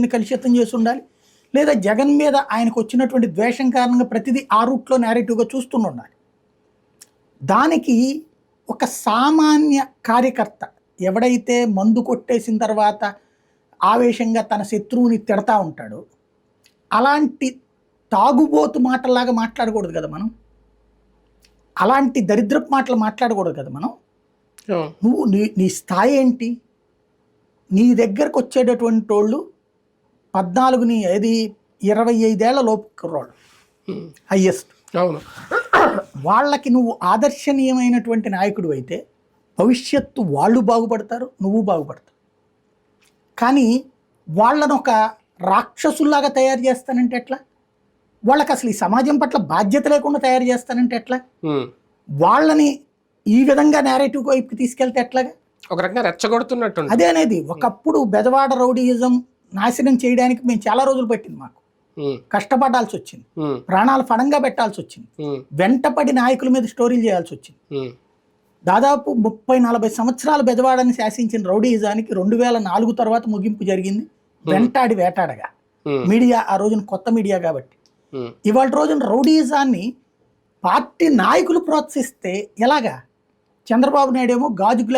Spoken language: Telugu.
కలుషితం చేసి ఉండాలి, లేదా జగన్ మీద ఆయనకు వచ్చినటువంటి ద్వేషం కారణంగా ప్రతిదీ ఆ రూట్లో నేరేటివ్గా చూస్తూనే ఉండాలి. దానికి ఒక సామాన్య కార్యకర్త ఎవడైతే మందు కొట్టేసిన తర్వాత ఆవేశంగా తన శత్రువుని తిడతా ఉంటాడో అలాంటి తాగుబోతు మాటల్లాగా మాట్లాడకూడదు కదా మనం. అలాంటి దరిద్రపు మాటలు మాట్లాడకూడదు కదా మనం. నువ్వు నీ స్థాయి ఏంటి? నీ దగ్గరకు వచ్చేటటువంటి వాళ్ళు 14 ఏది 25 లోపు కుర్రోళ్ళు హైయెస్ట్. అవును, వాళ్ళకి నువ్వు ఆదర్శనీయమైనటువంటి నాయకుడు అయితే భవిష్యత్తు వాళ్ళు బాగుపడతారు, నువ్వు బాగుపడతావు. కానీ వాళ్ళను ఒక రాక్షసుల్లాగా తయారు చేస్తానంటే ఎట్లా? వాళ్ళకి అసలు ఈ సమాజం పట్ల బాధ్యత లేకుండా తయారు చేస్తానంటే ఎట్లా? వాళ్ళని ఈ విధంగా నేరేటివ్ వైపుకి తీసుకెళ్తే ఎట్లాగా? ఒక రకంగా రెచ్చగొడుతున్నట్టు. అదే అనేది ఒకప్పుడు బెజవాడ రౌడీయిజం నాశనం చేయడానికి మేము చాలా రోజులు పట్టింది, మాకు కష్టపడాల్సి వచ్చింది, ప్రాణాలు ఫణంగా పెట్టాల్సి వచ్చింది, వెంటపడి నాయకుల మీద స్టోరీలు చేయాల్సి వచ్చింది. దాదాపు 30-40 సంవత్సరాలు బెజవాడని శాసించిన రౌడీయిజానికి 2004 తర్వాత ముగింపు జరిగింది. వెంటాడి వేటాడగా మీడియా ఆ రోజున కొత్త మీడియా కాబట్టి. ఇవాళ రోజున రౌడీయిజాన్ని పార్టీ నాయకులు ప్రోత్సహిస్తే ఎలాగా? చంద్రబాబు నాయుడు ఏమో గాజు గ్లాస్